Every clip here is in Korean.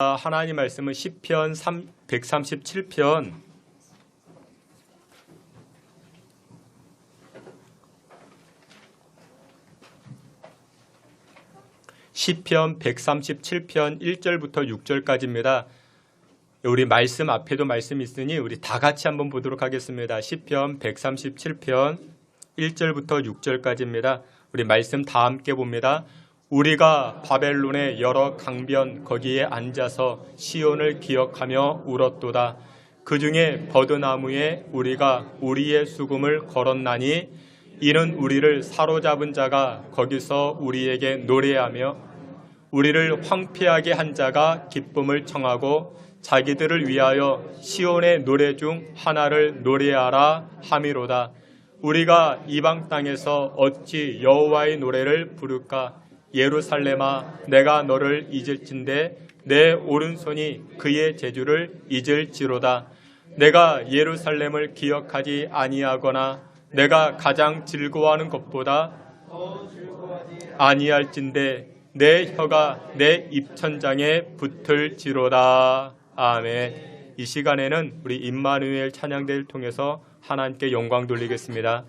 하나님 말씀은 시편 137편 시편 137편 1절부터 6절까지입니다. 우리 말씀 앞에도 말씀이 있으니 우리 다 같이 한번 보도록 하겠습니다. 시편 137편 1절부터 6절까지입니다. 우리 말씀 다 함께 봅니다. 우리가 바벨론의 여러 강변 거기에 앉아서 시온을 기억하며 울었도다. 그 중에 버드나무에 우리가 우리의 수금을 걸었나니 이는 우리를 사로잡은 자가 거기서 우리에게 노래하며 우리를 황폐하게 한 자가 기쁨을 청하고 자기들을 위하여 시온의 노래 중 하나를 노래하라 함이로다. 우리가 이방 땅에서 어찌 여호와의 노래를 부를까? 예루살렘아, 내가 너를 잊을진대 내 오른손이 그의 제주를 잊을지로다. 내가 예루살렘을 기억하지 아니하거나 내가 가장 즐거워하는 것보다 아니할진대 내 혀가 내 입천장에 붙을지로다. 아멘. 이 시간에는 우리 임마누엘 찬양대를 통해서 하나님께 영광 돌리겠습니다.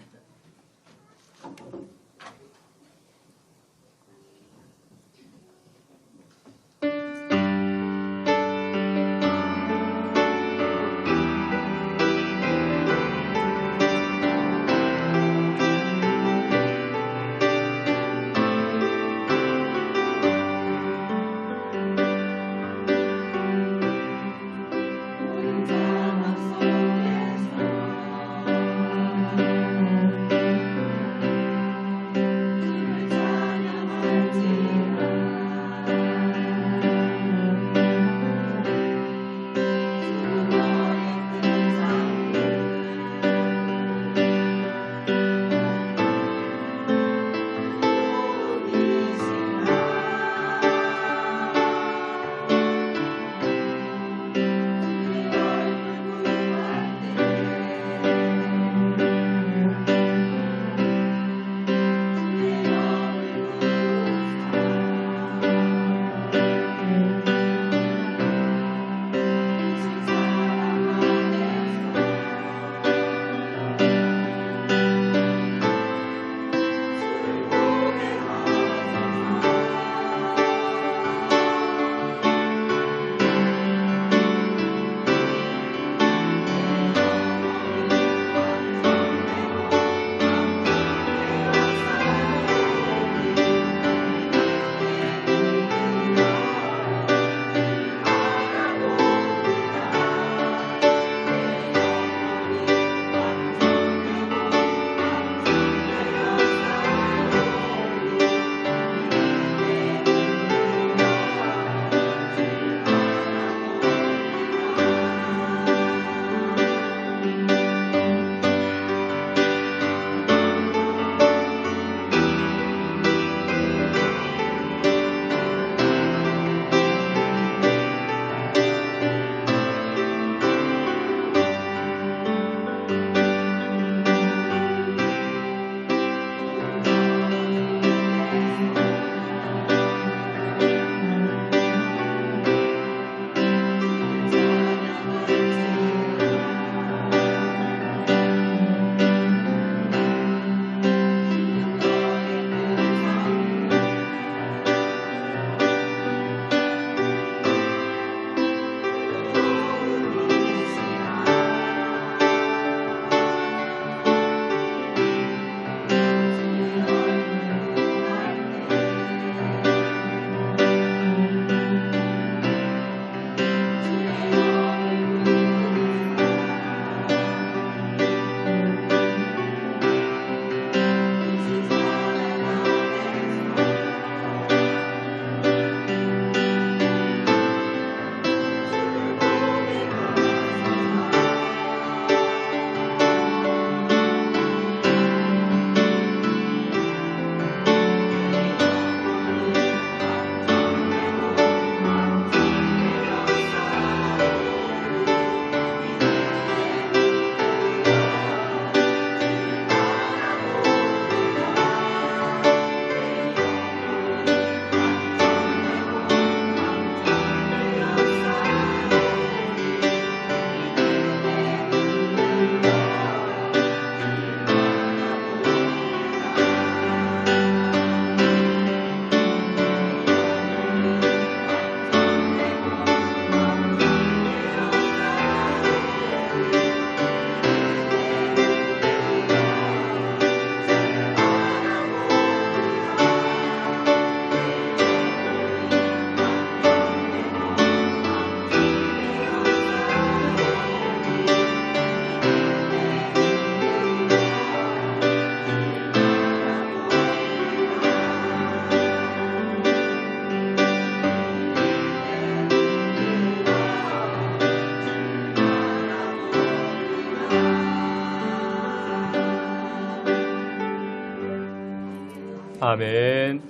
아멘.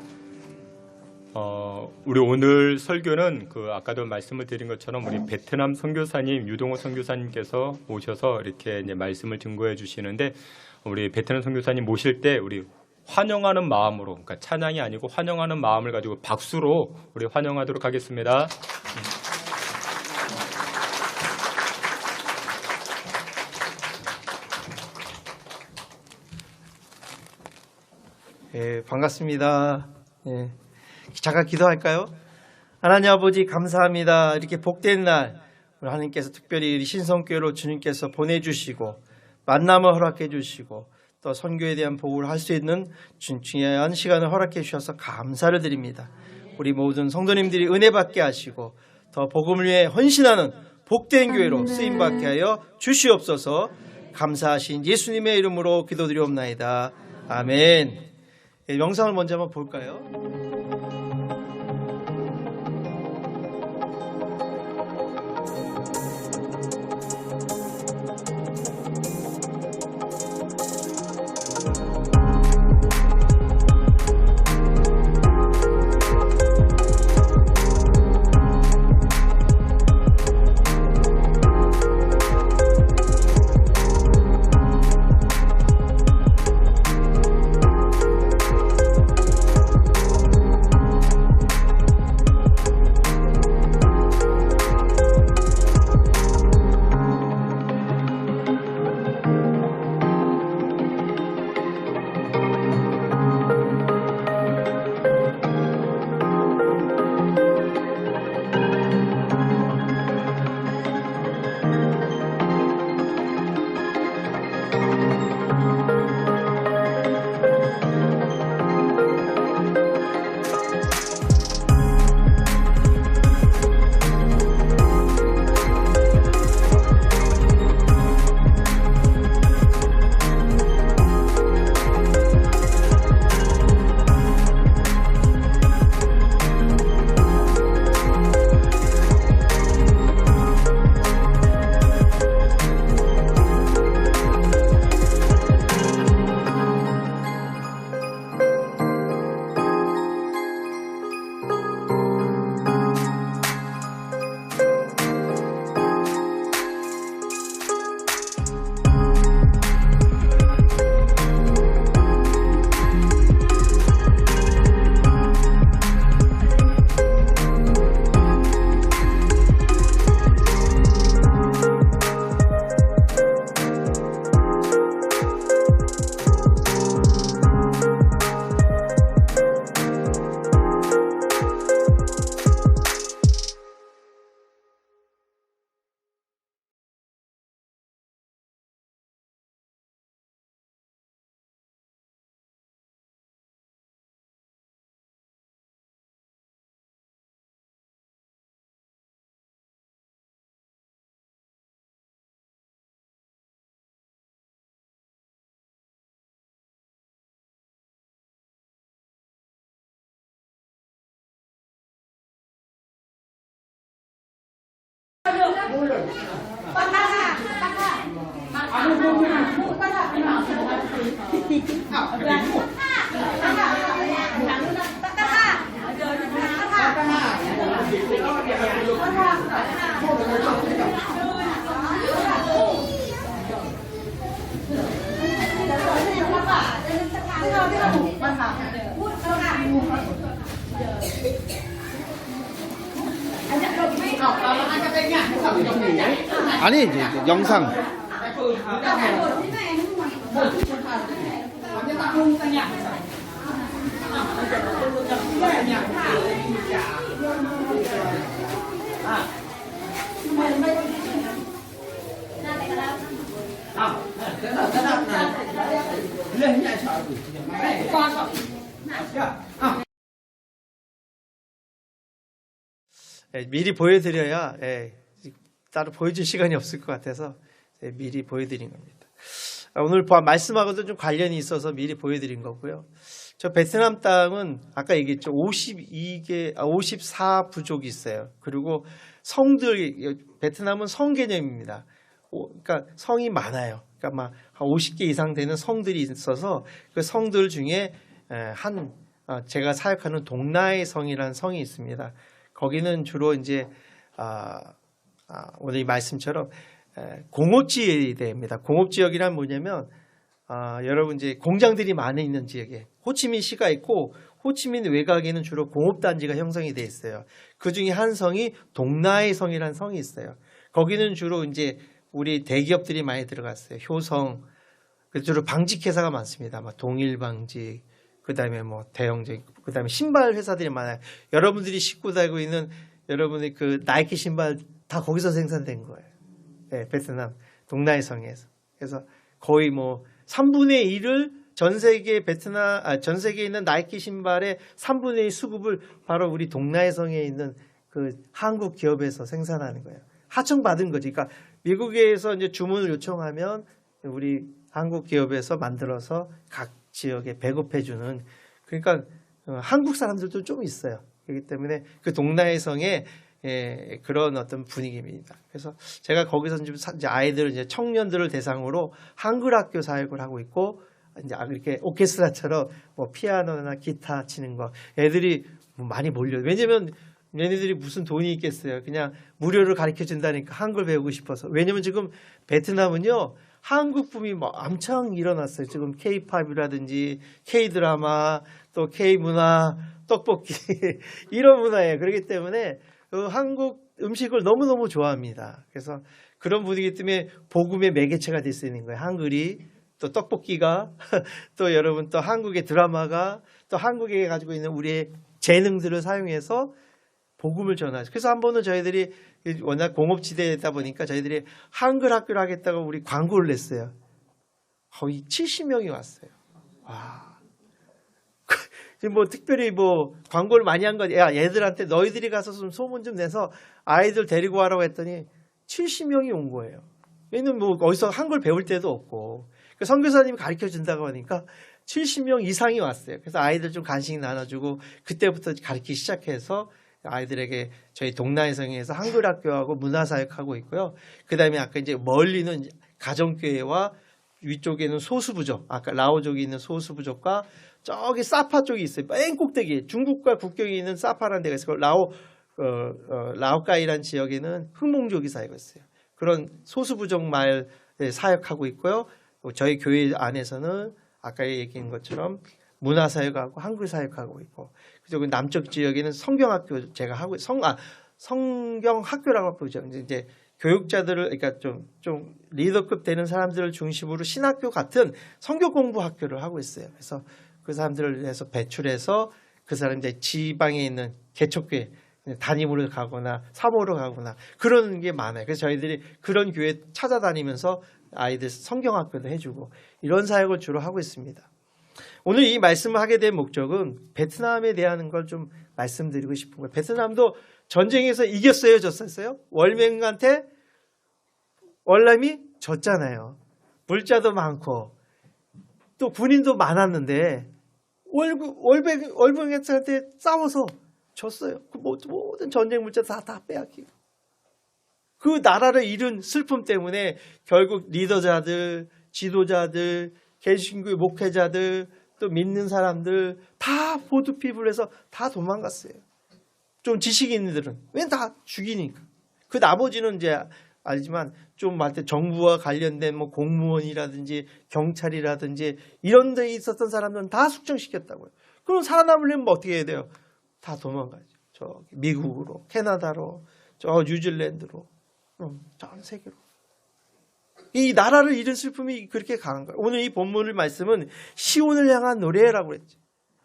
우리 오늘 설교는 아까도 말씀을 드린 것처럼 우리 베트남 선교사님 유동호 선교사님께서 오셔서 이렇게 이제 말씀을 증거해 주시는데, 우리 베트남 선교사님 모실 때 우리 환영하는 마음으로, 그러니까 찬양이 아니고 환영하는 마음을 가지고 박수로 우리 환영하도록 하겠습니다. 예, 반갑습니다. 예, 잠깐 기도할까요? 하나님 아버지 감사합니다. 이렇게 복된 날 우리 하나님께서 특별히 우리 신성교회로 주님께서 보내주시고 만남을 허락해 주시고 또 선교에 대한 보고를 할 수 있는 중요한 시간을 허락해 주셔서 감사를 드립니다. 우리 모든 성도님들이 은혜 받게 하시고 더 복음을 위해 헌신하는 복된 교회로 쓰임받게 하여 주시옵소서. 감사하신 예수님의 이름으로 기도드리옵나이다. 아멘. 영상을 먼저 한번 볼까요? 아니 이제 영상. 미리 보여드려야 따로 보여줄 시간이 없을 것 같아서 미리 보여드린 겁니다. 오늘 말씀하고도 좀 관련이 있어서 미리 보여드린 거고요. 저 베트남 땅은 아까 얘기했죠. 54부족이 있어요. 그리고 성들, 베트남은 성 개념입니다. 그러니까 성이 많아요. 그러니까 막 한 50개 이상 되는 성들이 있어서 그 성들 중에 한 제가 사역하는 동나의 성이라는 성이 있습니다. 거기는 주로 이제 오늘 이 말씀처럼 공업지대입니다. 공업지역이란 뭐냐면 여러분 이제 공장들이 많이 있는 지역에 호치민시가 있고 호치민 외곽에는 주로 공업단지가 형성이 돼 있어요. 그 중에 한 성이 동나의 성이라는 성이 있어요. 거기는 주로 이제 우리 대기업들이 많이 들어갔어요. 효성, 주로 방직 회사가 많습니다. 막 동일방직, 그다음에 뭐 대형적, 그다음에 신발 회사들이 많아요. 여러분들이 신고 다니고 있는 여러분의 그 나이키 신발 다 거기서 생산된 거예요. 네, 베트남 동나의 성에서. 그래서 거의 뭐 3분의 1을 전 세계 전 세계에 있는 나이키 신발의 3분의 1 수급을 바로 우리 동나의 성에 있는 그 한국 기업에서 생산하는 거예요. 하청받은 거지. 그러니까 미국에서 이제 주문을 요청하면 우리 한국 기업에서 만들어서 각 지역에 배급해주는, 그러니까 한국 사람들도 좀 있어요. 그렇기 때문에 그 동나의 성에 그런 어떤 분위기입니다. 그래서 제가 거기서 이제 아이들, 이제 청년들을 대상으로 한글 학교 사역을 하고 있고, 이제 이렇게 오케스트라처럼 뭐 피아노나 기타 치는 거 애들이 많이 몰려요. 왜냐면 얘네들이 무슨 돈이 있겠어요. 그냥 무료로 가르쳐 준다니까 한글 배우고 싶어서. 왜냐면 지금 베트남은요, 한국 붐이 뭐 엄청 일어났어요. 지금 K-팝이라든지 K-드라마, 또 K-문화, 떡볶이 이런 문화예요. 그렇기 때문에 한국 음식을 너무너무 좋아합니다. 그래서 그런 분위기 때문에 복음의 매개체가 될 수 있는 거예요. 한글이, 또 떡볶이가, 또 여러분 또 한국의 드라마가, 또 한국에 가지고 있는 우리의 재능들을 사용해서 복음을 전하죠. 그래서 한 번은 저희들이 워낙 공업지대다 보니까 저희들이 한글 학교를 하겠다고 우리 광고를 냈어요. 거의 70명이 왔어요. 와. 뭐 특별히 뭐 광고를 많이 한 거, 야, 얘들한테 너희들이 가서 좀 소문 좀 내서 아이들 데리고 와라고 했더니 70명이 온 거예요. 얘는 뭐 어디서 한글 배울 데도 없고. 선교사님이 가르쳐 준다고 하니까 70명 이상이 왔어요. 그래서 아이들 좀 간식 나눠주고 그때부터 가르치기 시작해서 아이들에게 저희 동나의 성에서 한글 학교하고 문화사역하고 있고요. 그 다음에 아까 이제 멀리는 가정교회와 위쪽에는 소수부족, 아까 라오족이 있는 소수부족과 저기 사파 쪽이 있어요. 맨 꼭대기, 중국과 국경이 있는 사파라는 데가 있어요. 라오카이라는 지역에는 흑몽족이 살고 있어요. 그런 소수부족 마을 사역하고 있고요. 저희 교회 안에서는 아까 얘기한 것처럼 문화사역하고 한글사역하고 있고, 그리고 남쪽 지역에는 성경학교 제가 하고 성경학교라고 보죠. 이제 교육자들을, 그러니까 좀 리더급 되는 사람들을 중심으로 신학교 같은 성경 공부 학교를 하고 있어요. 그래서 그 사람들을 위해서 배출해서 그 사람 이제 지방에 있는 개척교회 담임으로 가거나 사모로 가거나 그런 게 많아요. 그래서 저희들이 그런 교회 찾아다니면서 아이들 성경학교도 해주고 이런 사역을 주로 하고 있습니다. 오늘 이 말씀을 하게 된 목적은 베트남에 대한 걸 좀 말씀드리고 싶은 거예요. 베트남도 전쟁에서 이겼어요, 졌었어요? 월맹한테 월남이 졌잖아요. 물자도 많고 또 군인도 많았는데 월맹한테 싸워서 졌어요. 그 모든 전쟁 물자 다 빼앗기고. 그 나라를 잃은 슬픔 때문에 결국 리더자들, 지도자들, 개신교의 목회자들, 또 믿는 사람들 다 보드피블에서 다 도망갔어요. 좀 지식 있는들은. 왜 다 죽이니까. 그 나머지는 이제 알지만 좀 정부와 관련된 뭐 공무원이라든지 경찰이라든지 이런 데 있었던 사람들은 다 숙청시켰다고요. 그럼 살아남으려면 뭐 어떻게 해야 돼요? 다 도망가죠. 저 미국으로, 캐나다로, 저 뉴질랜드로, 전 세계로. 이 나라를 잃은 슬픔이 그렇게 강한 거예요. 오늘 이 본문의 말씀은 시온을 향한 노래라고 그랬죠.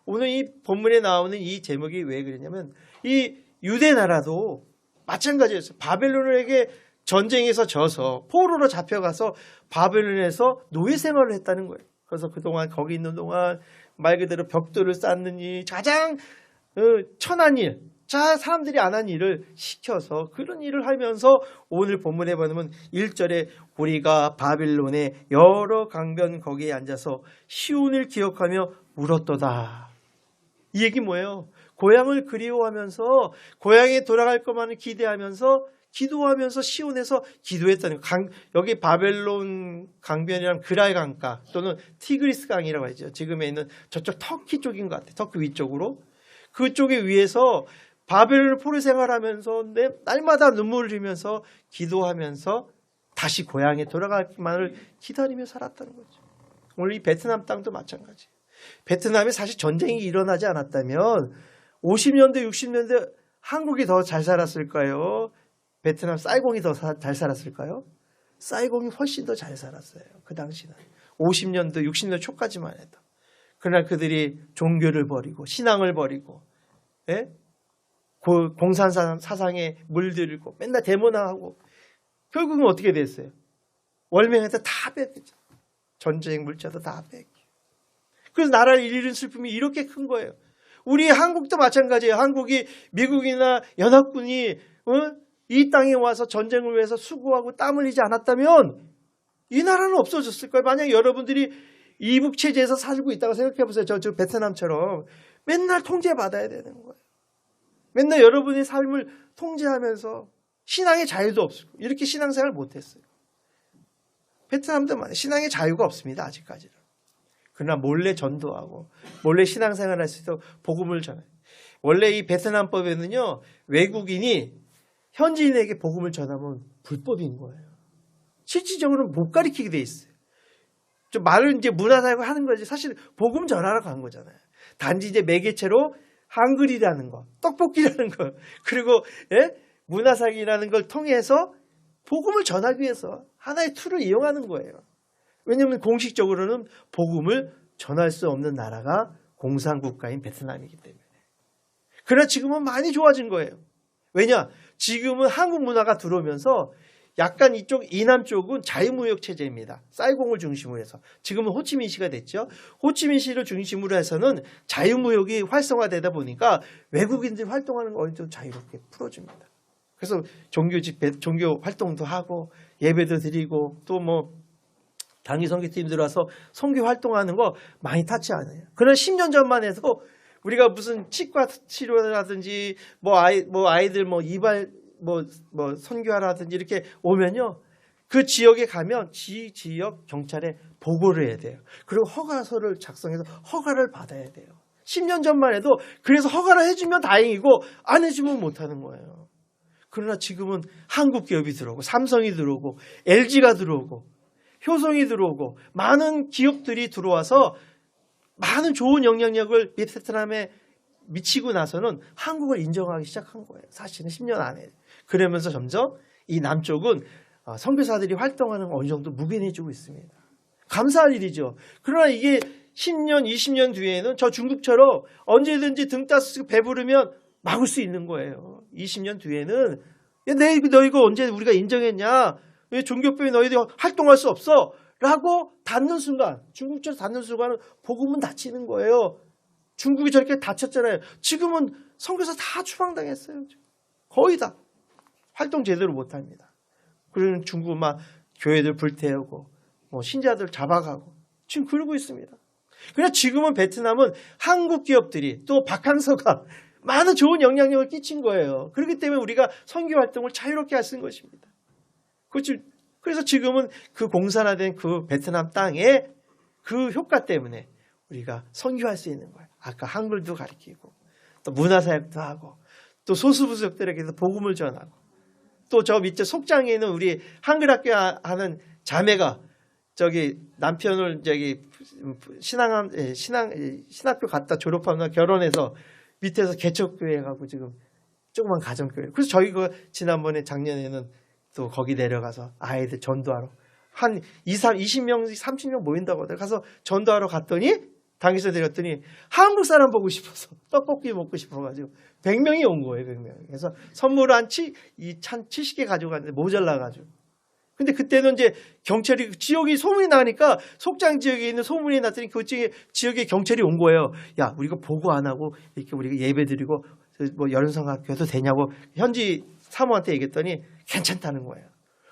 오늘 이 본문에 나오는 이 제목이 왜 그랬냐면 이 유대 나라도 마찬가지였어요. 바벨론에게 전쟁에서 져서 포로로 잡혀가서 바벨론에서 노예 생활을 했다는 거예요. 그래서 그동안 거기 있는 동안 말 그대로 벽돌을 쌓는 일, 가장 천한 일, 사람들이 안 한 일을 시켜서 그런 일을 하면서 오늘 본문에 보면 1절에 우리가 바빌론의 여러 강변 거기에 앉아서 시온을 기억하며 울었도다. 이 얘기 뭐예요? 고향을 그리워하면서 고향에 돌아갈 것만을 기대하면서 기도하면서 시온에서 기도했다는 거. 여기 바벨론 강변이란 그랄 강가 또는 티그리스 강이라고 하죠. 지금에 있는 저쪽 터키 쪽인 것 같아요. 터키 위쪽으로. 그쪽에 위에서 바벨론 포로 생활하면서 날마다 눈물을 흘리면서 기도하면서 다시 고향에 돌아가기만을 기다리며 살았다는 거죠. 오늘 이 베트남 땅도 마찬가지. 베트남에 사실 전쟁이 일어나지 않았다면 50년대, 60년대 한국이 더 잘 살았을까요? 베트남 사이공이 더 잘 살았을까요? 사이공이 훨씬 더 잘 살았어요. 그 당시는. 50년대, 60년대 초까지만 해도. 그러나 그들이 종교를 버리고 신앙을 버리고 예? 공산 사상에 물들고 맨날 데모나하고 결국은 어떻게 됐어요? 월명에서 다 뺏겼죠. 전쟁 물자도 다 뺏겨. 그래서 나라를 잃은 슬픔이 이렇게 큰 거예요. 우리 한국도 마찬가지예요. 한국이 미국이나 연합군이 이 땅에 와서 전쟁을 위해서 수고하고 땀 흘리지 않았다면 이 나라는 없어졌을 거예요. 만약 여러분들이 이북 체제에서 살고 있다고 생각해 보세요. 저 베트남처럼 맨날 통제받아야 되는 거예요. 맨날 여러분의 삶을 통제하면서 신앙의 자유도 없고 이렇게 신앙생활을 못했어요. 베트남도 신앙의 자유가 없습니다. 아직까지는. 그러나 몰래 전도하고 몰래 신앙생활을 할 수 있도록 복음을 전해요. 원래 이 베트남법에는요. 외국인이 현지인에게 복음을 전하면 불법인 거예요. 실질적으로는 못 가르치게 돼 있어요. 좀 말을 이제 문화사역을 하는 거지 사실 복음 전하러 간 거잖아요. 단지 이제 매개체로 한글이라는 거, 떡볶이라는 거, 그리고 문화사역이라는 걸 통해서 복음을 전하기 위해서 하나의 툴을 이용하는 거예요. 왜냐하면 공식적으로는 복음을 전할 수 없는 나라가 공산국가인 베트남이기 때문에. 그러나 지금은 많이 좋아진 거예요. 왜냐? 지금은 한국 문화가 들어오면서 약간 이쪽 이남 쪽은 자유무역 체제입니다. 사이공을 중심으로 해서. 지금은 호치민시가 됐죠. 호치민시를 중심으로 해서는 자유무역이 활성화되다 보니까 외국인들이 활동하는 거 어느 정도 자유롭게 풀어줍니다. 그래서 종교 집회, 종교 활동도 하고 예배도 드리고 또 뭐 단기 선교팀 들어와서 선교 활동하는 거 많이 탔지 않아요. 그러나 10년 전만 해도 우리가 무슨 치과 치료라든지 아이들 이발 선교하라든지 이렇게 오면요. 그 지역에 가면 지역 경찰에 보고를 해야 돼요. 그리고 허가서를 작성해서 허가를 받아야 돼요. 10년 전만 해도 그래서 허가를 해주면 다행이고 안 해주면 못하는 거예요. 그러나 지금은 한국 기업이 들어오고 삼성이 들어오고 LG가 들어오고 효성이 들어오고 많은 기업들이 들어와서 많은 좋은 영향력을 베트남에 미치고 나서는 한국을 인정하기 시작한 거예요. 사실은 10년 안에. 그러면서 점점 이 남쪽은 선교사들이 활동하는 거 어느 정도 묵인해주고 있습니다. 감사할 일이죠. 그러나 이게 10년, 20년 뒤에는 저 중국처럼 언제든지 등 따서 배부르면 막을 수 있는 거예요. 20년 뒤에는 너 이거 언제 우리가 인정했냐? 왜 종교법에 너희들이 활동할 수 없어? 라고 닫는 순간, 중국처럼 닫는 순간은 복음은 닫히는 거예요. 중국이 저렇게 닫혔잖아요. 지금은 선교사 다 추방당했어요. 거의 다. 활동 제대로 못합니다. 그러는 중국 막 교회들 불태우고 신자들 잡아가고 지금 그러고 있습니다. 그러나 지금은 베트남은 한국 기업들이 또 박항서가 많은 좋은 영향력을 끼친 거예요. 그렇기 때문에 우리가 선교 활동을 자유롭게 할 수 있는 것입니다. 그래서 지금은 그 공산화된 그 베트남 땅에 그 효과 때문에 우리가 선교할 수 있는 거예요. 아까 한글도 가르치고 또 문화사역도 하고 또 소수부족들에게도 복음을 전하고 또 저 밑에 속장에 있는 우리 한글학교 하는 자매가 저기 남편을 신학교 갔다 졸업하면 결혼해서 밑에서 개척교회 가고 지금 조그만 가정교회. 그래서 저희가 지난번에 작년에는 또 거기 내려가서 아이들 전도하러 한 20명, 30명 모인다고 하더라고요. 가서 전도하러 갔더니 당에서 내렸더니 한국 사람 보고 싶어서 떡볶이 먹고 싶어가지고 100명이 온 거예요. 100명이. 그래서 선물을 한 70개 가져갔는데 모자라가지고. 근데 그때는 이제 경찰이 지역이 소문이 나니까 속장 지역에 있는 소문이 났더니 그 지역에 경찰이 온 거예요. 야, 우리가 보고 안 하고 이렇게 우리가 예배드리고 여론성학교도 되냐고 현지 사모한테 얘기했더니 괜찮다는 거예요.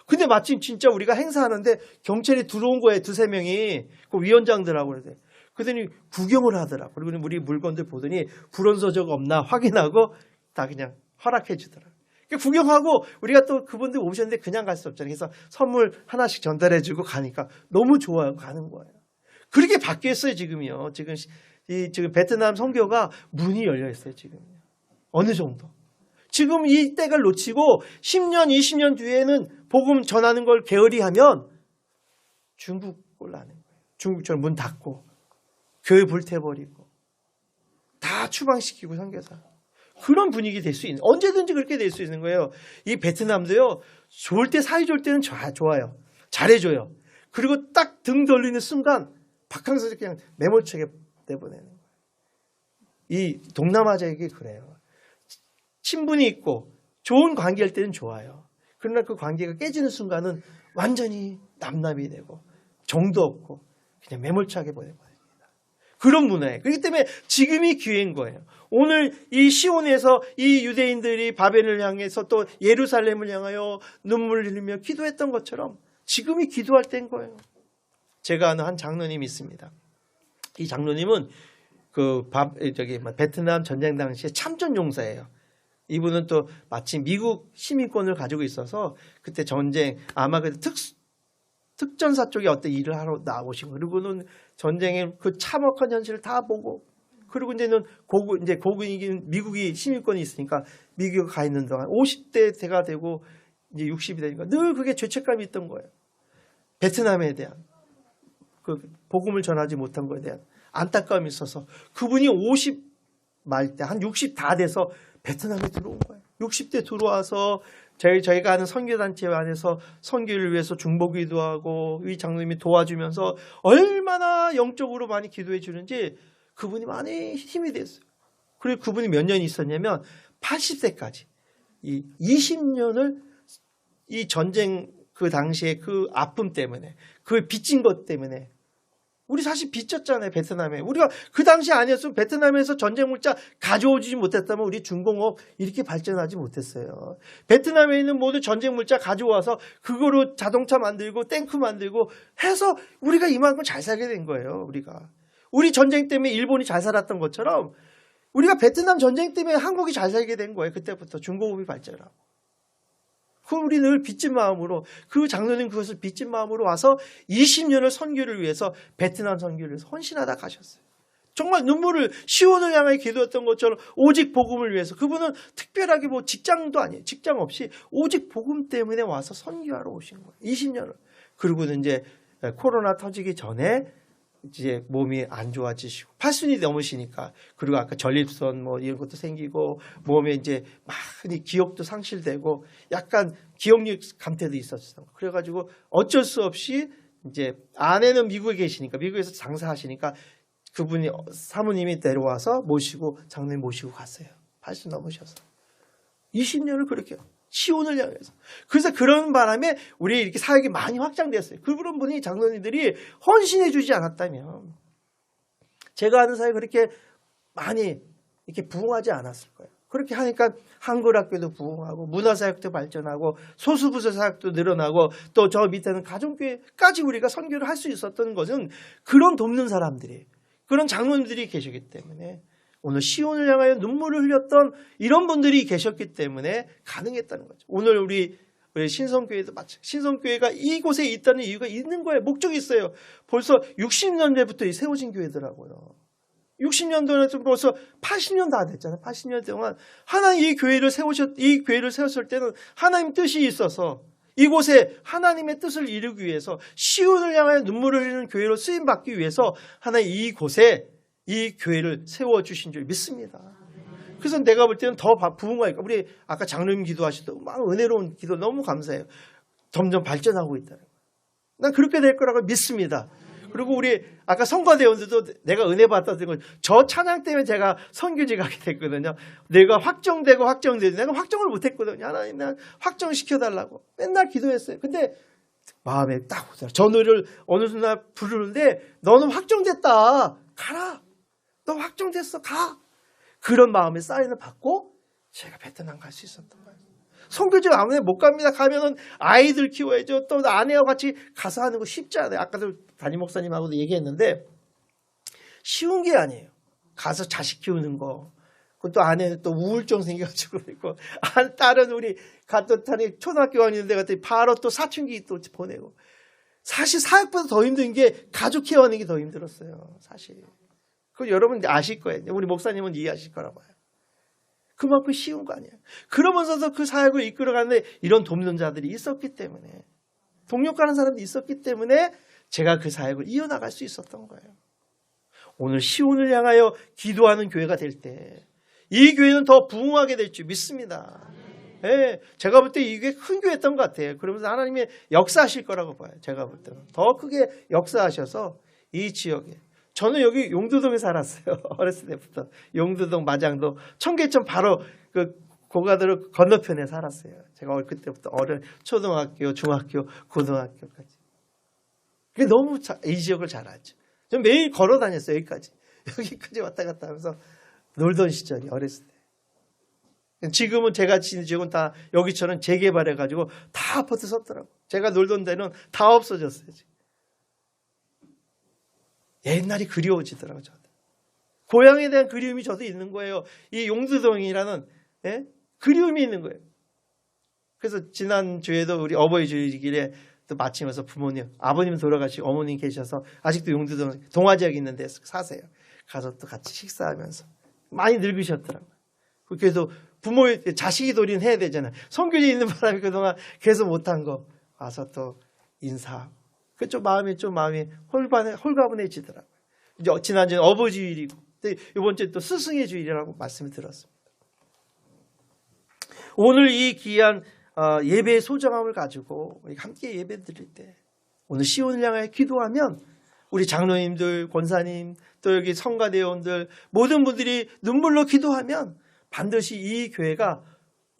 근데 마침 진짜 우리가 행사하는데 경찰이 들어온 거예요. 2-3명이. 그 위원장들하고 그러더니. 그러더니 구경을 하더라고요. 그리고 우리 물건들 보더니 불온서적 없나 확인하고 다 그냥 허락해 주더라고요. 구경하고 우리가 또 그분들 오셨는데 그냥 갈 수 없잖아요. 그래서 선물 하나씩 전달해주고 가니까 너무 좋아요. 가는 거예요. 그렇게 바뀌었어요 지금이요. 지금 베트남 선교가 문이 열려 있어요 지금. 어느 정도. 지금 이 때를 놓치고 10년, 20년 뒤에는 복음 전하는 걸 게으리하면 중국 꼴나는 거예요. 중국처럼 문 닫고 교회 불태버리고 다 추방시키고 선교사. 그런 분위기 될 수 있는, 언제든지 그렇게 될 수 있는 거예요. 이 베트남도요, 좋을 때, 사이 좋을 때는 좋아요. 잘해줘요. 그리고 딱 등 돌리는 순간, 박항서를 그냥 매몰차게 내보내는 거예요. 이 동남아시아에게 그래요. 친분이 있고, 좋은 관계할 때는 좋아요. 그러나 그 관계가 깨지는 순간은 완전히 남남이 되고, 정도 없고, 그냥 매몰차게 보내버려요. 그런 문화예요. 그렇기 때문에 지금이 기회인 거예요. 오늘 이 시온에서 이 유대인들이 바벨을 향해서 또 예루살렘을 향하여 눈물을 흘리며 기도했던 것처럼 지금이 기도할 때인 거예요. 제가 아는 한 장로님이 있습니다. 이 장로님은 베트남 전쟁 당시에 참전 용사예요. 이분은 또 마침 미국 시민권을 가지고 있어서 그때 전쟁 아마 그 특전사 쪽에 어떤 일을 하러 나오신 거예요. 그리고는 전쟁의 그 참혹한 현실을 다 보고, 그리고 이제는 고군이긴 미국이 시민권이 있으니까 미국에 가 있는 동안 50대 대가 되고 이제 60이 되니까 늘 그게 죄책감이 있던 거예요. 베트남에 대한 그 복음을 전하지 못한 거에 대한 안타까움이 있어서 그분이 50 말 때 한 60 다 돼서 베트남에 들어온 거예요. 60대 들어와서 저희가 아는 선교단체 안에서 선교를 위해서 중보기도 하고 이 장로님이 도와주면서 얼마나 영적으로 많이 기도해 주는지 그분이 많이 힘이 됐어요. 그리고 그분이 몇 년 있었냐면 80세까지 이 20년을 이 전쟁 그 당시에 그 아픔 때문에 그 빚진 것 때문에 우리 사실 빚졌잖아요. 베트남에. 우리가 그 당시 아니었으면 베트남에서 전쟁 물자 가져오지 못했다면 우리 중공업 이렇게 발전하지 못했어요. 베트남에 있는 모든 전쟁 물자 가져와서 그거로 자동차 만들고 탱크 만들고 해서 우리가 이만큼 잘 살게 된 거예요. 우리 전쟁 때문에 일본이 잘 살았던 것처럼 우리가 베트남 전쟁 때문에 한국이 잘 살게 된 거예요. 그때부터 중공업이 발전하고. 그럼 우리 늘 빚진 마음으로, 그 장로님 그것을 빚진 마음으로 와서 20년을 선교를 위해서 베트남 선교를 위해서 헌신하다 가셨어요. 정말 눈물을 시온을 향하여 기도했던 것처럼 오직 복음을 위해서. 그분은 특별하게 뭐 직장도 아니에요. 직장 없이 오직 복음 때문에 와서 선교하러 오신 거예요. 20년을. 그리고는 이제 코로나 터지기 전에 이제 몸이 안 좋아지시고 80이 넘으시니까, 그리고 아까 전립선 뭐 이런 것도 생기고 몸에 이제 많이 기억도 상실되고 약간 기억력 감퇴도 있었어요. 그래가지고 어쩔 수 없이 이제 아내는 미국에 계시니까, 미국에서 장사하시니까 그분이 사모님이 데려와서 모시고 장로님 모시고 갔어요. 80 넘으셔서 20년을 그렇게 시온을 향해서. 그래서 그런 바람에 우리 이렇게 사역이 많이 확장됐어요. 그런 분이 장로님들이 헌신해 주지 않았다면 제가 하는 사역이 그렇게 많이 이렇게 부흥하지 않았을 거예요. 그렇게 하니까 한글학교도 부흥하고 문화사역도 발전하고 소수부서 사역도 늘어나고 또 저 밑에는 가정교회까지 우리가 선교를 할 수 있었던 것은 그런 돕는 사람들이, 그런 장로님들이 계시기 때문에, 오늘 시온을 향하여 눈물을 흘렸던 이런 분들이 계셨기 때문에 가능했다는 거죠. 오늘 우리 신성교회도 마찬가지. 신성교회가 이곳에 있다는 이유가 있는 거예요. 목적이 있어요. 벌써 60년대부터 세워진 교회더라고요. 60년도에서 벌써 80년 다 됐잖아요. 80년 동안 하나님 이 교회를 세웠을 때는 하나님 뜻이 있어서 이곳에 하나님의 뜻을 이루기 위해서, 시온을 향하여 눈물을 흘리는 교회로 쓰임 받기 위해서 하나님 이곳에 이 교회를 세워주신 줄 믿습니다. 그래서 내가 볼 때는 더 부흥하니까, 우리 아까 장로님 기도하시던 막 은혜로운 기도 너무 감사해요. 점점 발전하고 있다는 거예요. 난 그렇게 될 거라고 믿습니다. 그리고 우리 아까 성가대원들도 내가 은혜 받았던 건 저 찬양 때문에 제가 선교지 가게 됐거든요. 내가 확정되고 내가 확정을 못했거든요. 하나님 난 확정시켜달라고 맨날 기도했어요. 근데 마음에 딱 오더라. 저 노래를 어느 순간 부르는데 너는 확정됐다. 가라. 너 확정됐어. 가. 그런 마음의 사인을 받고 제가 베트남 갈 수 있었던 거예요. 선교지를 아무나 못 갑니다. 가면은 아이들 키워야죠. 또 아내와 같이 가서 하는 거 쉽지 않아요. 아까도 담임 목사님하고도 얘기했는데 쉬운 게 아니에요. 가서 자식 키우는 거, 그것도 안에 또 우울증 생겨가지고 그리고 딸은 우리 갔던 초등학교 다니는데 갔더니 바로 또 사춘기 또 보내고. 사실 사역보다 더 힘든 게 가족 케어하는 게 더 힘들었어요. 사실. 그거 여러분 아실 거예요. 우리 목사님은 이해하실 거라고 봐요. 그만큼 쉬운 거 아니에요. 그러면서도 그 사역을 이끌어가는데 이런 돕는 자들이 있었기 때문에, 동력가는 사람들이 있었기 때문에 제가 그 사역을 이어나갈 수 있었던 거예요. 오늘 시온을 향하여 기도하는 교회가 될 때 이 교회는 더 부흥하게 될 줄 믿습니다. 예, 제가 볼 때 이게 큰 교회였던 것 같아요. 그러면서 하나님이 역사하실 거라고 봐요. 제가 볼 때는 더 크게 역사하셔서 이 지역에, 저는 여기 용두동에 살았어요. 어렸을 때부터 용두동, 마장동, 청계천 바로 그 고가도로 건너편에 살았어요. 제가 그때부터 초등학교, 중학교, 고등학교까지. 그게 너무 이 지역을 잘 알죠. 전 매일 걸어 다녔어요. 여기까지 왔다 갔다 하면서 놀던 시절이 어렸을 때. 지금은 제가 지는 지역은 다 여기처럼 재개발해가지고 다 아파트 섰더라고. 제가 놀던 데는 다 없어졌어요. 지금. 옛날이 그리워지더라고요. 저도. 고향에 대한 그리움이 저도 있는 거예요. 이 용두동이라는 그리움이 있는 거예요. 그래서 지난주에도 우리 어버이 주일길에 또 마치면서 부모님, 아버님 돌아가시고 어머님 계셔서 아직도 용두동 동화지역 있는 데 사세요. 가서 또 같이 식사하면서 많이 늙으셨더라고요. 그래서 자식이 도리는 해야 되잖아요. 선교지에 있는 바람에 그동안 계속 못한 거 와서 또 인사하고. 그 좀 마음이 홀가분해지더라고요. 이제 지난주에 어버이 주일이고, 이번 주에 또 스승의 주일이라고 말씀을 들었습니다. 오늘 이 귀한 예배의 소중함을 가지고 우리 함께 예배 드릴 때 오늘 시온을 향해 기도하면 우리 장로님들, 권사님, 또 여기 성가대원들 모든 분들이 눈물로 기도하면 반드시 이 교회가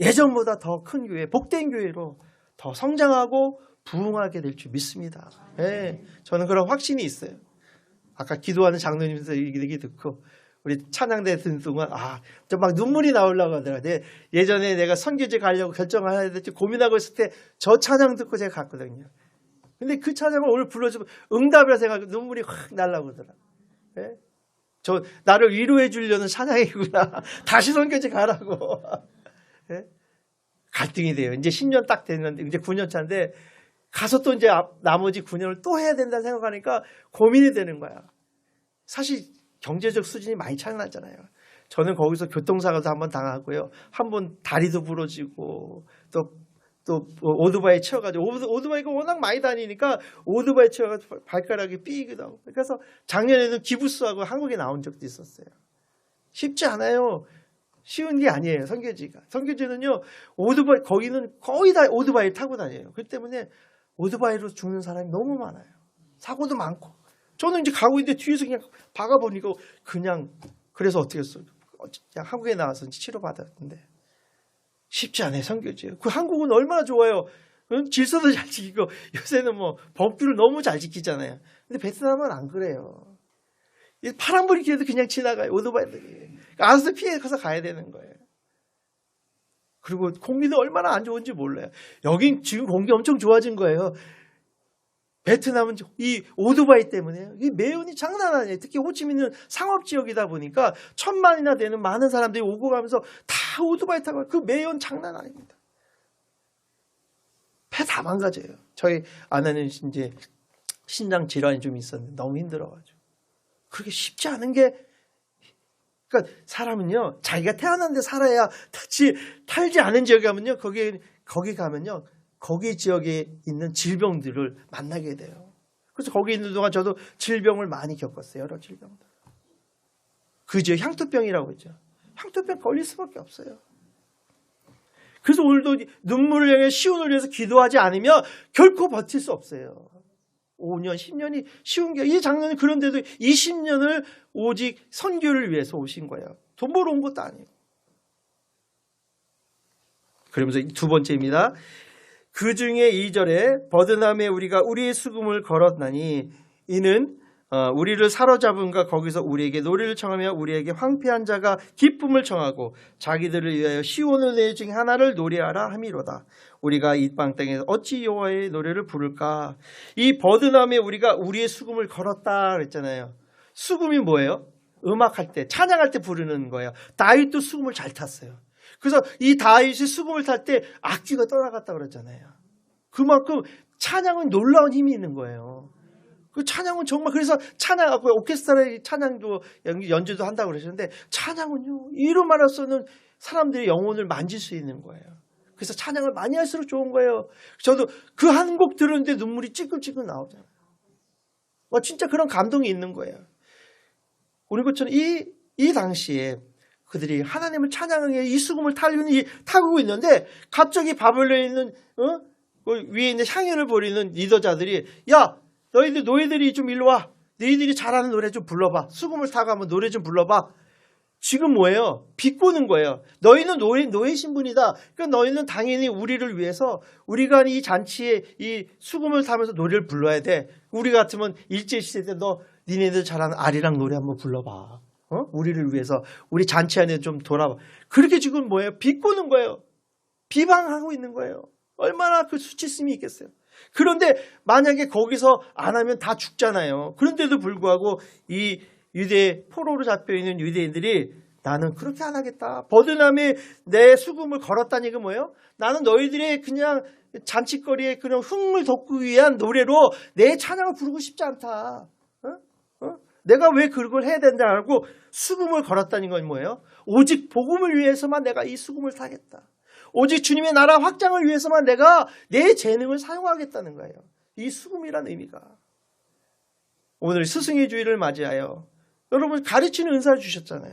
예전보다 더 큰 교회, 복된 교회로 더 성장하고 부흥하게 될 줄 믿습니다. 네, 저는 그런 확신이 있어요. 아까 기도하는 장로님들 얘기 듣고 우리 찬양대 듣는 동안 저 막 눈물이 나오려고 하더라고요. 예전에 내가 선교지 가려고 결정을 해야 될지 고민하고 있을 때 저 찬양 듣고 제가 갔거든요. 근데 그 찬양을 오늘 불러주면 응답이라 생각하고 눈물이 확 날라고 그러더라고요. 네? 저 나를 위로해 주려는 찬양이구나. 다시 선교지 가라고. 네? 갈등이 돼요. 이제 10년 딱 됐는데 이제 9년 차인데 가서 또 이제 나머지 9년을 또 해야 된다 생각하니까 고민이 되는 거야. 사실 경제적 수준이 많이 차이 나잖아요. 저는 거기서 교통사고도 한번 당하고요. 한번 다리도 부러지고 또 오토바이 치여가지고 오토바이가 워낙 많이 다니니까 오토바이 치여가지고 발가락이 삐기도 하고. 그래서 작년에는 기부스하고 한국에 나온 적도 있었어요. 쉽지 않아요. 쉬운 게 아니에요. 선교지가. 선교지는요. 거기는 거의 다 오토바이 타고 다녀요. 그렇기 때문에 오토바이로 죽는 사람이 너무 많아요. 사고도 많고. 저는 이제 가고 있는데 뒤에서 그냥 박아보니까 그래서 어떻게 했어요? 그냥 한국에 나와서 치료받았는데 쉽지 않아요. 선교지. 그 한국은 얼마나 좋아요. 질서도 잘 지키고 요새는 뭐 법규를 너무 잘 지키잖아요. 근데 베트남은 안 그래요. 파란불이 길어도 그냥 지나가요. 오토바이들이. 알아서 피해서 가야 되는 거예요. 그리고 공기는 얼마나 안 좋은지 몰라요. 여긴 지금 공기 엄청 좋아진 거예요. 베트남은 이 오토바이 때문에 이 매연이 장난 아니에요. 특히 호치민은 상업지역이다 보니까 1000만이나 되는 많은 사람들이 오고 가면서 다 오토바이 타고 그 매연 장난 아닙니다. 폐 다 망가져요. 저희 아내는 이제 신장 질환이 좀 있었는데 너무 힘들어가지고. 그렇게 쉽지 않은 게, 그러니까 사람은요 자기가 태어난 데 살아야 탈지 않은 지역에 가면요 거기 가면요 거기 지역에 있는 질병들을 만나게 돼요. 그래서 거기 있는 동안 저도 질병을 많이 겪었어요. 여러 질병들. 그 지역 향토병이라고 했죠. 향토병 걸릴 수밖에 없어요. 그래서 오늘도 눈물을 향해 시온을 위해서 기도하지 않으면 결코 버틸 수 없어요. 5년, 10년이 쉬운 게, 이 장로는 그런데도 20년을 오직 선교를 위해서 오신 거예요. 돈 벌어 온 것도 아니에요. 그러면서 두 번째입니다. 그 중에 2절에 버드남에 우리가 우리의 수금을 걸었나니 이는 우리를 사로잡은가 거기서 우리에게 노래를 청하며 우리에게 황폐한 자가 기쁨을 청하고 자기들을 위하여 시온의 노래 중에 하나를 노래하라 함이로다. 우리가 이 땅 땅에서 어찌 여호와의 노래를 부를까. 이 버드남에 우리가 우리의 수금을 걸었다 그랬잖아요. 수금이 뭐예요? 음악할 때, 찬양할 때 부르는 거예요. 다윗도 수금을 잘 탔어요. 그래서 이 다윗이 수금을 탈 때 악기가 떠나갔다 그랬잖아요. 그만큼 찬양은 놀라운 힘이 있는 거예요. 그 찬양은 정말 그래서 찬양하고 오케스트라의 찬양도 연주도 한다고 그러셨는데 찬양은요 이름만으로서는 사람들의 영혼을 만질 수 있는 거예요. 그래서 찬양을 많이 할수록 좋은 거예요. 저도 그 한 곡 들었는데 눈물이 찔끔찔끔 나오잖아요. 진짜 그런 감동이 있는 거예요. 우리 것처럼 이 당시에 그들이 하나님을 찬양하기 이 수금을 타고 있는데 갑자기 바벨론에 있는 그 위에 있는 향연을 벌이는 리더자들이 야 너희들이 좀 일로 와. 너희들이 잘하는 노래 좀 불러봐. 수금을 타고 한번 노래 좀 불러봐. 지금 뭐예요? 비꼬는 거예요. 너희는 노예 신분이다. 그러니까 너희는 당연히 우리를 위해서 우리가 이 잔치에 이 수금을 타면서 노래를 불러야 돼. 우리 같으면 일제시대 때 니네들 잘하는 아리랑 노래 한번 불러봐. 우리를 위해서 우리 잔치 안에 좀 돌아봐. 그렇게 지금 뭐예요? 비꼬는 거예요. 비방하고 있는 거예요. 얼마나 그 수치심이 있겠어요. 그런데 만약에 거기서 안 하면 다 죽잖아요. 그런데도 불구하고 이 유대 포로로 잡혀있는 유대인들이 나는 그렇게 안 하겠다. 버드남에 내 수금을 걸었다는 얘기가 뭐예요? 나는 너희들의 그냥 잔치거리에 그냥 흥을 돋기 위한 노래로 내 찬양을 부르고 싶지 않다. 내가 왜 그걸 해야 된다고 수금을 걸었다는 건 뭐예요? 오직 복음을 위해서만 내가 이 수금을 타겠다. 오직 주님의 나라 확장을 위해서만 내가 내 재능을 사용하겠다는 거예요. 이 수금이라는 의미가. 오늘 스승의 주일을 맞이하여 여러분 가르치는 은사를 주셨잖아요.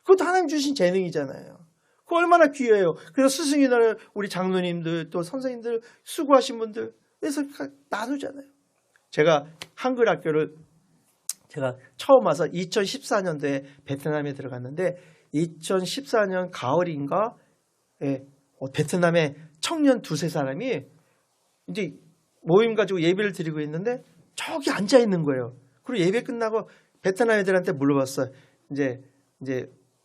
그것도 하나님 주신 재능이잖아요. 그거 얼마나 귀해요. 그래서 스승의 날 우리 장로님들 또 선생님들 수고하신 분들 그래서 나누잖아요. 제가 한글 학교를 제가 처음 와서 2014년도에 베트남에 들어갔는데 2014년 가을인가 베트남의 청년 두세 사람이 이제 모임 가지고 예배를 드리고 있는데 저기 앉아 있는 거예요. 그리고 예배 끝나고 베트남 애들한테 물어봤어요. 이제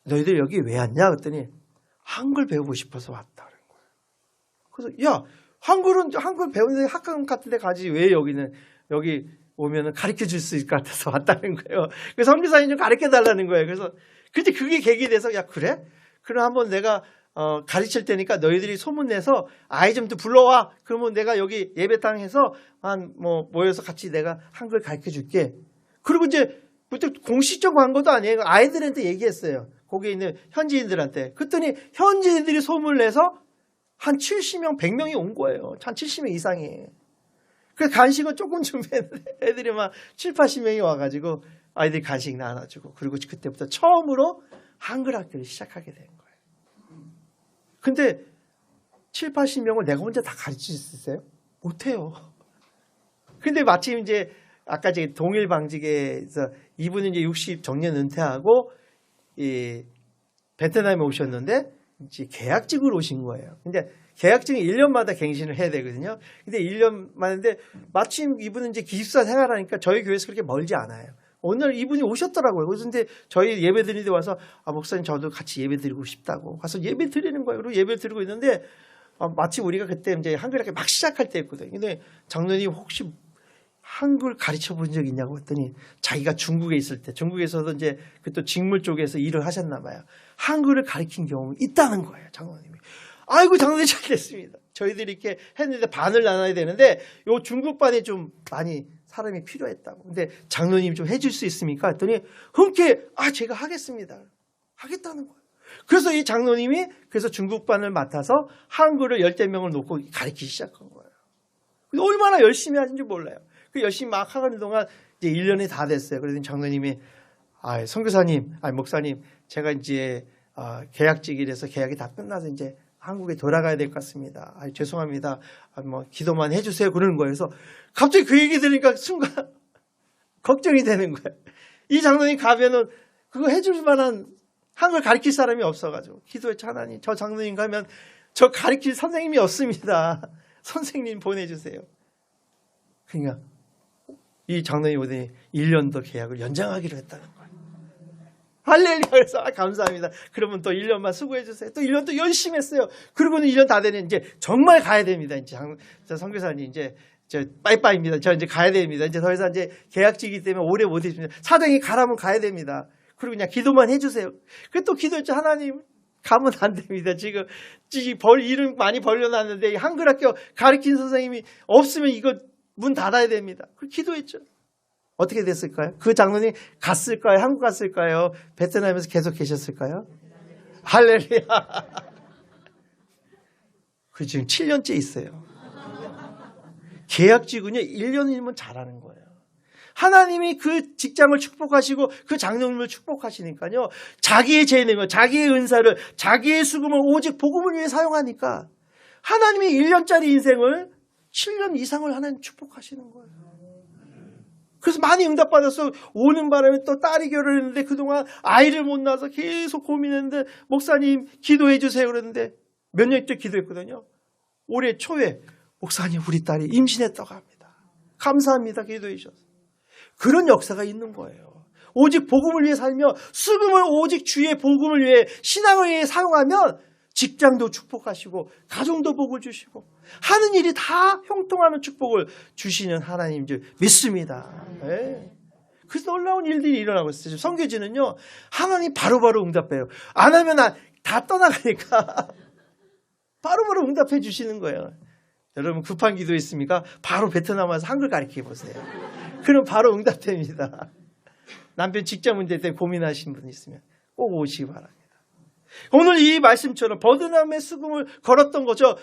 너희들 여기 왜 왔냐? 그랬더니 한글 배우고 싶어서 왔다 그런 거예요. 그래서 야 한글 배우는데 학원 같은 데 가지 왜 여기 오면은 가르쳐 줄 수 있을 것 같아서 왔다는 거예요. 그래서 선교사님 좀 가르쳐 달라는 거예요. 그래서 그게 계기 돼서 야 그래? 그럼 한번 내가 가르칠 테니까 너희들이 소문내서 아이 좀 더 불러와. 그러면 내가 여기 예배당에서 모여서 같이 내가 한글 가르쳐 줄게. 그리고 이제 그때 공식적으로 한 것도 아니에요. 아이들한테 얘기했어요. 거기에 있는 현지인들한테. 그랬더니 현지인들이 소문을 내서 한 70명, 100명이 온 거예요. 한 70명 이상이. 그 간식은 조금 준비했는데 애들이 막 7, 80명이 와가지고 아이들이 간식 나눠주고 그리고 그때부터 처음으로 한글 학교를 시작하게 된 거예요. 근데 7, 80명을 내가 혼자 다 가르칠 수 있어요? 못해요. 근데 마침 이제 아까 제 동일방직에서 이분은 이제 60 정년 은퇴하고 이 베트남에 오셨는데 이제 계약직으로 오신 거예요. 근데 계약직은 1년마다 갱신을 해야 되거든요. 근데 1년 만인데 마침 이분은 이제 기숙사 생활하니까 저희 교회에서 그렇게 멀지 않아요. 오늘 이분이 오셨더라고요. 그런데 저희 예배 드리는데 와서 목사님 저도 같이 예배 드리고 싶다고 가서 예배 드리는 거예요. 그리고 예배 드리고 있는데 마치 우리가 그때 이제 한글학교 막 시작할 때였거든요. 근데 장로님 혹시 한글 가르쳐 본 적 있냐고 했더니 자기가 중국에 있을 때 중국에서도 이제 그 또 직물 쪽에서 일을 하셨나 봐요. 한글을 가르친 경험이 있다는 거예요. 장로님이. 아이고 장로님 잘 됐습니다. 저희들이 이렇게 했는데 반을 나눠야 되는데 요 중국반에 좀 많이 사람이 필요했다고. 근데 장로님 좀 해줄 수 있습니까? 했더니 흔쾌히 제가 하겠습니다. 하겠다는 거예요. 그래서 이 장로님이 그래서 중국반을 맡아서 한글을 10대 명을 놓고 가르치기 시작한 거예요. 얼마나 열심히 하는지 몰라요. 그 열심히 막 하는 동안 이제 1년이 다 됐어요. 그래서 장로님이 선교사님, 목사님, 제가 이제 계약직이라서 계약이 다 끝나서 이제 한국에 돌아가야 될 것 같습니다. 죄송합니다. 기도만 해주세요. 그러는 거예요. 그래서 갑자기 그 얘기 들으니까 순간 걱정이 되는 거예요. 이 장로님 가면은 그거 해줄 만한 한글 가르칠 사람이 없어가지고 기도했죠. 하나님, 저 장로님 가면 저 가르칠 선생님이 없습니다. 선생님 보내주세요. 그러니까 이 장로님 오더니 1년 더 계약을 연장하기로 했다는 거예요. 할렐루야. 그래서 감사합니다. 그러면 또 1년만 수고해 주세요. 또 1년 또 열심히 했어요. 그러고는 1년 다 되는 이제 정말 가야 됩니다. 이제 선교사님 이제 빠이빠이입니다. 저 이제 가야 됩니다. 이제 더 이상 이제 계약직이기 때문에 오래 못 해줍니다. 사장이 가라면 가야 됩니다. 그리고 그냥 기도만 해주세요. 그래 또 기도했죠. 하나님 가면 안 됩니다. 지금 일은 많이 벌려놨는데 한글학교 가르친 선생님이 없으면 이거 문 닫아야 됩니다. 그 기도했죠. 어떻게 됐을까요? 그 장로님 갔을까요? 한국 갔을까요? 베트남에서 계속 계셨을까요? 할렐루야. 그 지금 7년째 있어요. 계약직은요 1년이면 잘하는 거예요. 하나님이 그 직장을 축복하시고 그 장로님을 축복하시니까요. 자기의 재능을, 자기의 은사를, 자기의 수금을 오직 복음을 위해 사용하니까 하나님이 1년짜리 인생을 7년 이상을 하나님 축복하시는 거예요. 그래서 많이 응답받아서 오는 바람에 또 딸이 결혼했는데 그동안 아이를 못 낳아서 계속 고민했는데 목사님 기도해 주세요 그랬는데 몇 년째 기도했거든요. 올해 초에 목사님 우리 딸이 임신했다고 합니다. 감사합니다. 기도해 주셔서. 그런 역사가 있는 거예요. 오직 복음을 위해 살며 수금을 오직 주의 복음을 위해 신앙을 위해 사용하면 직장도 축복하시고 가정도 복을 주시고 하는 일이 다 형통하는 축복을 주시는 하나님 줄 믿습니다. 네. 그래서 놀라운 일들이 일어나고 있어요. 선교지는요 하나님 바로바로 응답해요. 안 하면 다 떠나가니까 바로바로 응답해 주시는 거예요. 여러분 급한 기도 있습니까? 바로 베트남 와서 한글 가르쳐 보세요. 그럼 바로 응답됩니다. 남편 직장 문제 때문에 고민하신 분 있으면 꼭 오시기 바랍니다. 오늘 이 말씀처럼 베트남의 수금을 걸었던 거죠.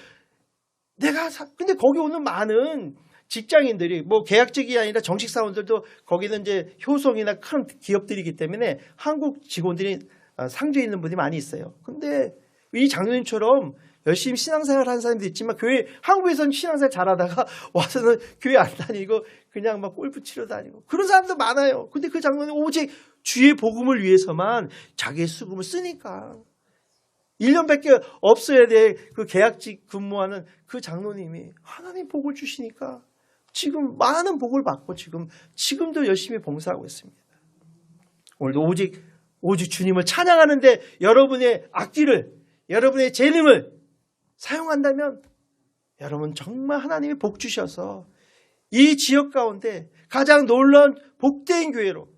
근데 거기 오는 많은 직장인들이 뭐 계약직이 아니라 정식 사원들도 거기는 이제 효성이나 큰 기업들이기 때문에 한국 직원들이 상주에 있는 분이 많이 있어요. 근데 이 장로님처럼 열심히 신앙생활 하는 사람도 있지만 한국에서는 신앙생활 잘하다가 와서는 교회 안 다니고 그냥 막 골프 치러 다니고 그런 사람도 많아요. 근데 그 장로님 오직 주의 복음을 위해서만 자기의 수금을 쓰니까 1년밖에 없어야 될 그 계약직 근무하는 그 장로님이 하나님 복을 주시니까 지금 많은 복을 받고 지금도 열심히 봉사하고 있습니다. 오늘도 오직 주님을 찬양하는데 여러분의 악기를 여러분의 재능을 사용한다면 여러분 정말 하나님이 복 주셔서 이 지역 가운데 가장 놀라운 복된 교회로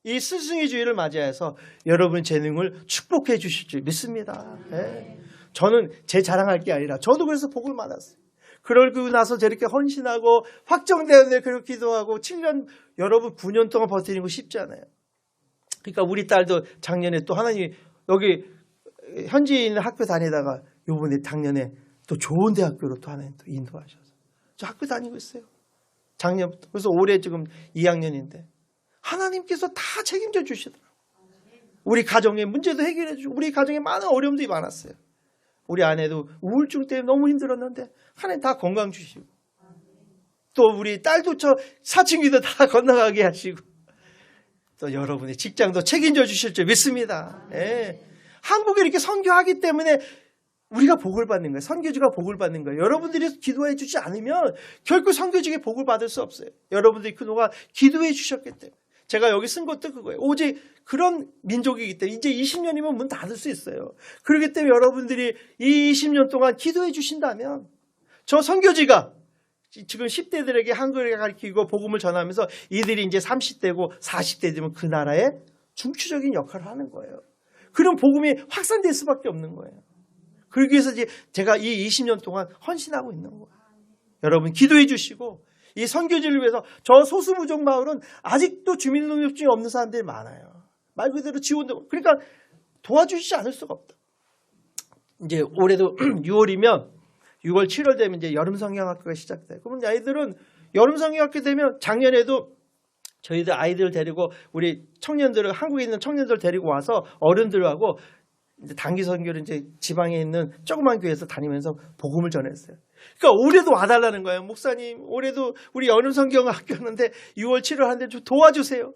이 스승의 주일을 맞이해서 여러분의 재능을 축복해 주실 줄 믿습니다. 네. 저는 제 자랑할 게 아니라 저도 그래서 복을 받았어요. 그러고 나서 저렇게 헌신하고 확정되었네 그렇게 기도하고 7년 여러분 9년 동안 버티는 거 쉽지 않아요. 그러니까 우리 딸도 작년에 또 하나님이 여기 현지에 있는 학교 다니다가 요번에 작년에 또 좋은 대학교로 또 하나님 또 인도하셔서 저 학교 다니고 있어요. 작년부터. 그래서 올해 지금 2학년인데 하나님께서 다 책임져 주시더라고요. 우리 가정의 문제도 해결해 주고 우리 가정에 많은 어려움들이 많았어요. 우리 아내도 우울증 때문에 너무 힘들었는데 하나님 다 건강 주시고 또 우리 딸도 저 사춘기도 다 건너가게 하시고 또 여러분의 직장도 책임져 주실 줄 믿습니다. 예. 한국에 이렇게 선교하기 때문에 우리가 복을 받는 거예요. 선교지가 복을 받는 거예요. 여러분들이 기도해 주지 않으면 결코 선교지에 복을 받을 수 없어요. 여러분들이 그동안 기도해 주셨기 때문에. 제가 여기 쓴 것도 그거예요. 오직 그런 민족이기 때문에 이제 20년이면 문 닫을 수 있어요. 그렇기 때문에 여러분들이 이 20년 동안 기도해 주신다면 저 선교지가 지금 10대들에게 한글을 가르치고 복음을 전하면서 이들이 이제 30대고 40대 되면 그 나라의 중추적인 역할을 하는 거예요. 그런 복음이 확산될 수밖에 없는 거예요. 그러기 위해서 이제 제가 이 20년 동안 헌신하고 있는 거예요. 여러분 기도해 주시고 이 선교지를 위해서 저 소수부족 마을은 아직도 주민등록증이 없는 사람들이 많아요. 말 그대로 지원도 그러니까 도와주시지 않을 수가 없다. 이제 올해도 6월이면 6월 7월 되면 이제 여름 성경학교가 시작돼요. 그러면 아이들은 여름 성경학교 되면 작년에도 저희들 아이들 데리고 우리 청년들을 한국에 있는 청년들 데리고 와서 어른들하고 이제 단기 선교를 이제 지방에 있는 조그만 교회에서 다니면서 복음을 전했어요. 그러니까 올해도 와달라는 거예요. 목사님, 올해도 우리 여름 성경 학교 하는데 6월 7월 하는데 좀 도와주세요.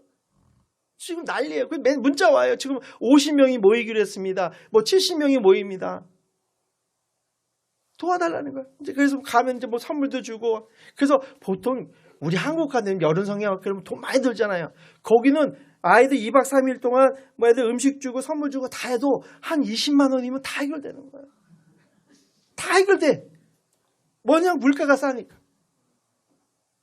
지금 난리예요. 문자 와요. 지금 50명이 모이기로 했습니다. 뭐 70명이 모입니다. 도와달라는 거예요. 이제 그래서 가면 이제 뭐 선물도 주고. 그래서 보통 우리 한국 가는 여름 성경 학교 그러면 돈 많이 들잖아요. 거기는 아이들 2박 3일 동안 뭐 애들 음식 주고 선물 주고 다 해도 한 20만 원이면 다 해결되는 거예요. 다 해결돼. 뭐냐 물가가 싸니까.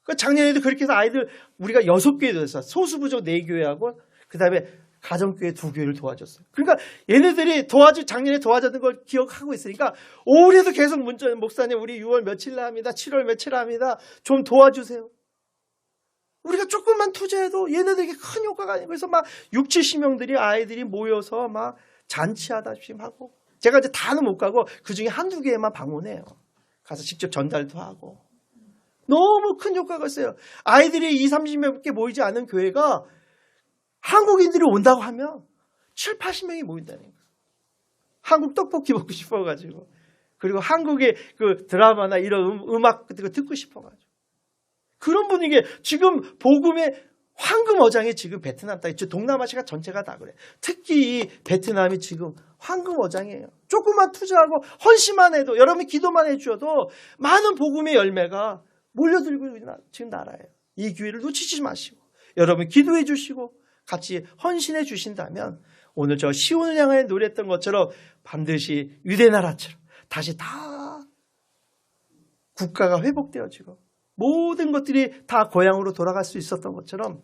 그러니까 작년에도 그렇게 해서 아이들 우리가 6교회 됐어. 소수부족 4교회하고 그다음에 가정교회 2교회를 도와줬어요. 그러니까 얘네들이 작년에 도와줬던 걸 기억하고 있으니까 올해도 계속 문자, 목사님 우리 6월 며칠 합니다. 7월 며칠 합니다. 좀 도와주세요. 우리가 조금만 투자해도 얘네들에게 큰 효과가 아니고 그래서 막 6, 70명들이 아이들이 모여서 막 잔치하다시피 하고 제가 이제 다는 못 가고 그중에 한두 개만 방문해요. 가서 직접 전달도 하고 너무 큰 효과가 있어요. 아이들이 20, 30명밖에 모이지 않은 교회가 한국인들이 온다고 하면 7, 80명이 모인다는 거예요. 한국 떡볶이 먹고 싶어가지고 그리고 한국의 그 드라마나 이런 음악 같은 거 듣고 싶어가지고 그런 분위기에 지금 복음의 황금어장이 지금 베트남 땅, 동남아시아 전체가 다 그래. 특히 이 베트남이 지금 황금어장이에요. 조금만 투자하고 헌신만 해도 여러분이 기도만 해주셔도 많은 복음의 열매가 몰려들고 있는 지금 나라예요. 이 기회를 놓치지 마시고 여러분 기도해 주시고 같이 헌신해 주신다면 오늘 저 시온을 향하여 노래했던 것처럼 반드시 유대 나라처럼 다시 다 국가가 회복되어지고 모든 것들이 다 고향으로 돌아갈 수 있었던 것처럼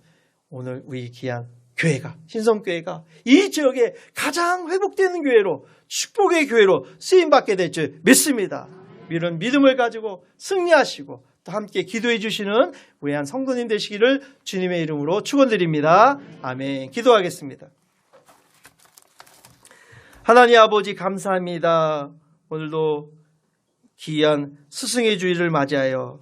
오늘 우리 귀한 교회가 신성교회가 이 지역에 가장 회복되는 교회로 축복의 교회로 쓰임받게 될 줄 믿습니다. 이런 믿음을 가지고 승리하시고 또 함께 기도해 주시는 우리 성도님 되시기를 주님의 이름으로 축원드립니다. 아멘. 기도하겠습니다. 하나님 아버지 감사합니다. 오늘도 귀한 스승의 주일을 맞이하여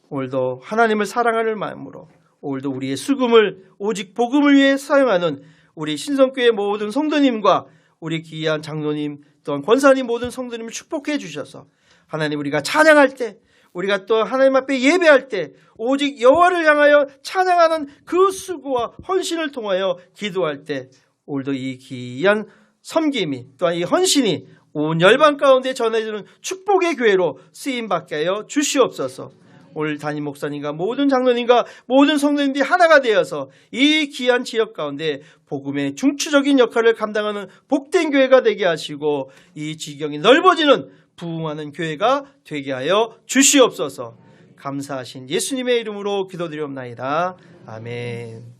오늘도 하나님을 사랑하는 마음으로 오늘도 우리의 수금을 오직 복음을 위해 사용하는 우리 신성교회 모든 성도님과 우리 귀한 장로님 또한 권사님 모든 성도님을 축복해 주셔서 하나님 우리가 찬양할 때 우리가 또 하나님 앞에 예배할 때 오직 여호와를 향하여 찬양하는 그 수고와 헌신을 통하여 기도할 때 오늘도 이 귀한 섬김이 또한 이 헌신이 온 열방 가운데 전해지는 축복의 교회로 쓰임받게 하여 주시옵소서. 오늘 담임 목사님과 모든 장로님과 모든 성도님들이 하나가 되어서 이 귀한 지역 가운데 복음의 중추적인 역할을 감당하는 복된 교회가 되게 하시고 이 지경이 넓어지는 부흥하는 교회가 되게 하여 주시옵소서. 감사하신 예수님의 이름으로 기도드리옵나이다. 아멘.